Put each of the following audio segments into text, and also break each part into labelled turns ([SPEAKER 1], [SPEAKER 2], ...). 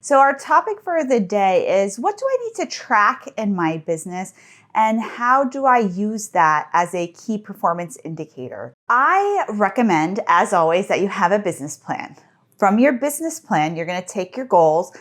[SPEAKER 1] So our topic for the day is, what do I need to track in my business and how do I use that as a key performance indicator? I recommend, as always, that you have a business plan. From your business plan, you're going to take your goals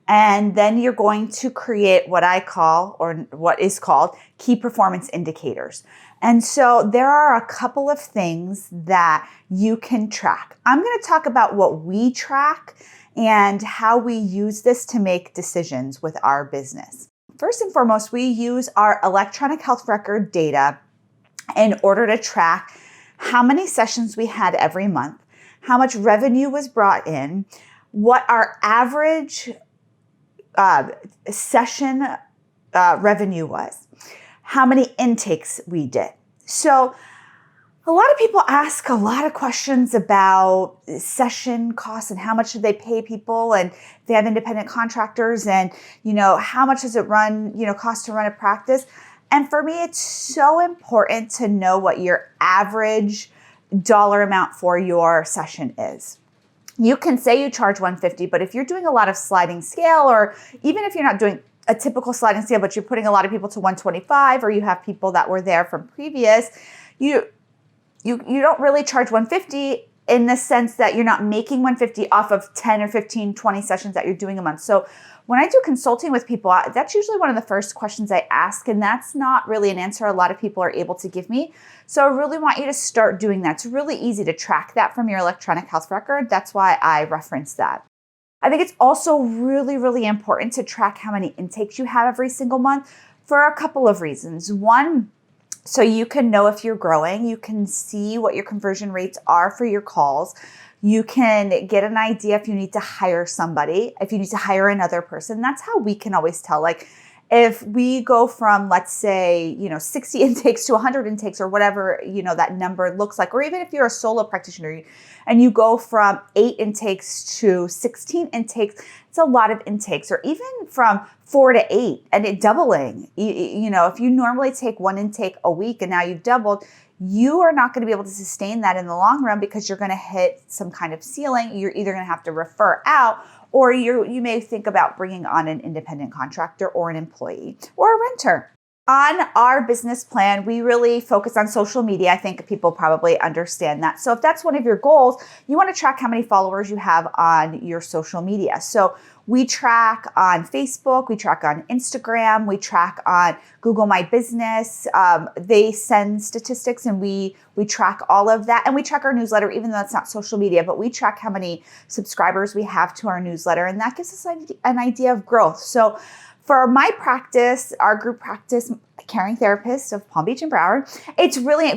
[SPEAKER 1] and then you're going to create what I call, or what is called, key performance indicators. And so there are a couple of things that you can track. I'm going to talk about what we track and how we use this to make decisions with our business. First and foremost, we use our electronic health record data in order to track how many sessions we had every month, how much revenue was brought in, what our average session revenue was, how many intakes we did. So a lot of people ask a lot of questions about session costs and how much do they pay people, and they have independent contractors, and how much does it cost to run a practice. And for me, it's so important to know what your average dollar amount for your session is. You can say you charge $150, but if you're doing a lot of sliding scale, or even if you're not doing a typical sliding scale, but you're putting a lot of people to $125, or you have people that were there from previous, you don't really charge $150 in the sense that you're not making $150 off of 10 or 15, 20 sessions that you're doing a month. So when I do consulting with people, that's usually one of the first questions I ask, and that's not really an answer a lot of people are able to give me. So I really want you to start doing that. It's really easy to track that from your electronic health record. That's why I reference that. I think it's also really, really important to track how many intakes you have every single month for a couple of reasons. One, so you can know if you're growing. You can see what your conversion rates are for your calls. You can get an idea if you need to hire somebody, if you need to hire another person. That's how we can always tell. Like if we go from, let's say, 60 intakes to 100 intakes, or whatever, that number looks like, or even if you're a solo practitioner and you go from 8 intakes to 16 intakes, it's a lot of intakes, or even from 4 to 8 and it doubling. If you normally take 1 intake a week and now you've doubled, you are not going to be able to sustain that in the long run because you're going to hit some kind of ceiling. You're either going to have to refer out, or you may think about bringing on an independent contractor or an employee or a renter. On our business plan, we really focus on social media. I think people probably understand that. So if that's one of your goals, you want to track how many followers you have on your social media. So we track on Facebook, we track on Instagram, we track on Google My Business. They send statistics and we track all of that. And we track our newsletter, even though it's not social media, but we track how many subscribers we have to our newsletter. And that gives us an idea of growth. So for my practice, our group practice, Caring Therapists of Palm Beach and Broward,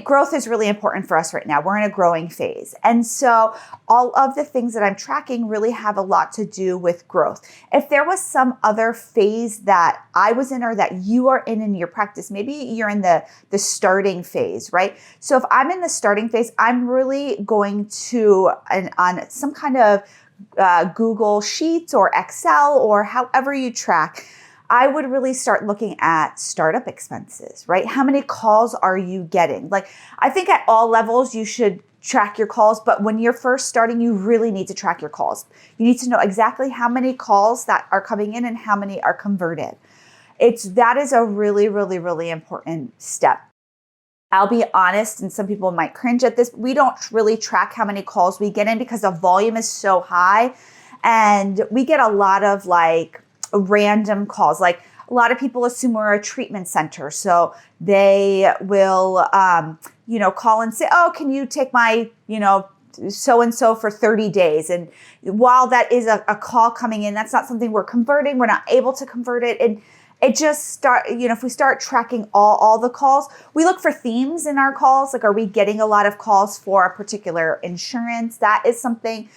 [SPEAKER 1] growth is really important for us right now. We're in a growing phase. And so all of the things that I'm tracking really have a lot to do with growth. If there was some other phase that I was in or that you are in your practice, maybe you're in the starting phase, right? So if I'm in the starting phase, I'm really going to, on some kind of Google Sheets or Excel or however you track, I would really start looking at startup expenses, right? How many calls are you getting? Like, I think at all levels, you should track your calls, but when you're first starting, you really need to track your calls. You need to know exactly how many calls that are coming in and how many are converted. That is a really, really, really important step. I'll be honest, and some people might cringe at this, we don't really track how many calls we get in because the volume is so high, and we get a lot of random calls. Like a lot of people assume we're a treatment center. So they will, call and say, oh, can you take my, so-and-so for 30 days. And while that is a call coming in, that's not something we're converting. We're not able to convert it. And it just if we start tracking all the calls, we look for themes in our calls. Like, are we getting a lot of calls for a particular insurance? That is something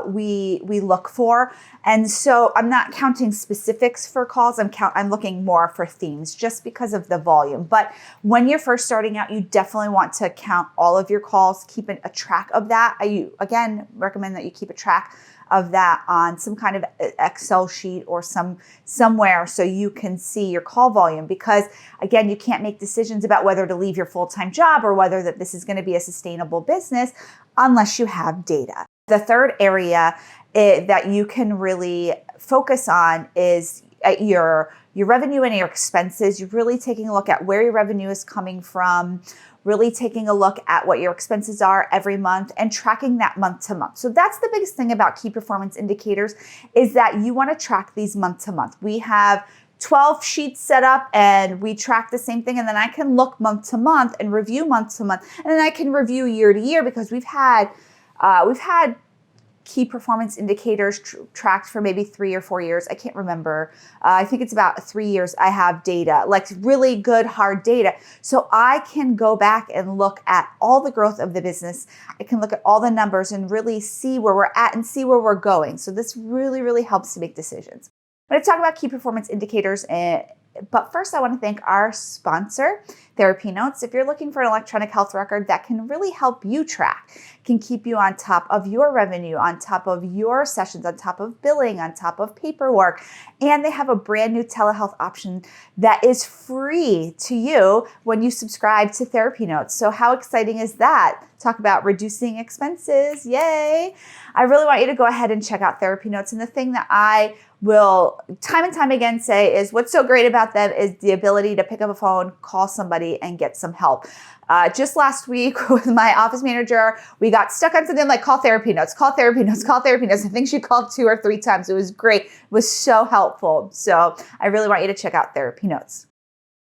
[SPEAKER 1] we look for. And so I'm not counting specifics for calls. I'm looking more for themes just because of the volume. But when you're first starting out, you definitely want to count all of your calls, keep a track of that. I again recommend that you keep a track of that on some kind of Excel sheet or somewhere so you can see your call volume, because again, you can't make decisions about whether to leave your full-time job or whether that this is going to be a sustainable business unless you have data. The third area that you can really focus on is your revenue and your expenses. You're really taking a look at where your revenue is coming from, really taking a look at what your expenses are every month and tracking that month to month. So that's the biggest thing about key performance indicators, is that you want to track these month to month. We have 12 sheets set up and we track the same thing, and then I can look month to month and review month to month, and then I can review year to year, because we've had key performance indicators tracked for maybe 3 or 4 years. I can't remember. I think it's about 3 years I have data, like really good hard data. So I can go back and look at all the growth of the business. I can look at all the numbers and really see where we're at and see where we're going. So this really, really helps to make decisions. I'm going to talk about key performance indicators, but first I want to thank our sponsor, TherapyNotes. If you're looking for an electronic health record that can really help you track, can keep you on top of your revenue, on top of your sessions, on top of billing, on top of paperwork, and they have a brand new telehealth option that is free to you when you subscribe to TherapyNotes. So how exciting is that? Talk about reducing expenses, yay! I really want you to go ahead and check out TherapyNotes, and the thing that I will time and time again say is what's so great about them is the ability to pick up a phone, call somebody, and get some help. Just last week with my office manager, we got stuck on something like call TherapyNotes, call TherapyNotes, call TherapyNotes. I think she called 2 or 3 times. It was great. It was so helpful. So I really want you to check out TherapyNotes.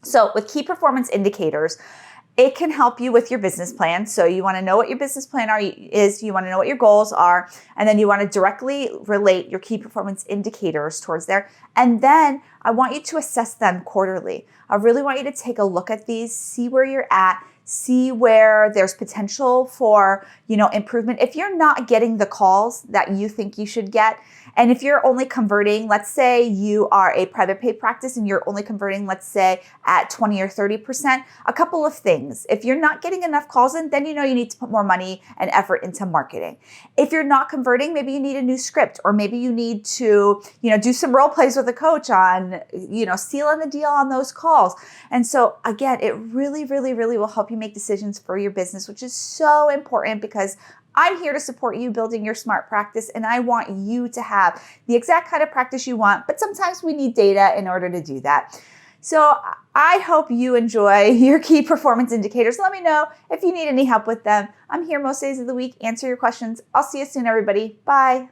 [SPEAKER 1] So with key performance indicators, it can help you with your business plan. So you want to know what your business plan is, you want to know what your goals are, and then you want to directly relate your key performance indicators towards there. And then I want you to assess them quarterly. I really want you to take a look at these, see where you're at, see where there's potential for, improvement. If you're not getting the calls that you think you should get, and if you're only converting, let's say you are a private pay practice and you're only converting, let's say at 20 or 30%, a couple of things. If you're not getting enough calls in, then you need to put more money and effort into marketing. If you're not converting, maybe you need a new script, or maybe you need to, do some role plays with a coach on, sealing the deal on those calls. And so again, it really, really, really will help you make decisions for your business, which is so important, because I'm here to support you building your smart practice, and I want you to have the exact kind of practice you want, but sometimes we need data in order to do that. So I hope you enjoy your key performance indicators. Let me know if you need any help with them. I'm here most days of the week, answer your questions. I'll see you soon, everybody. Bye.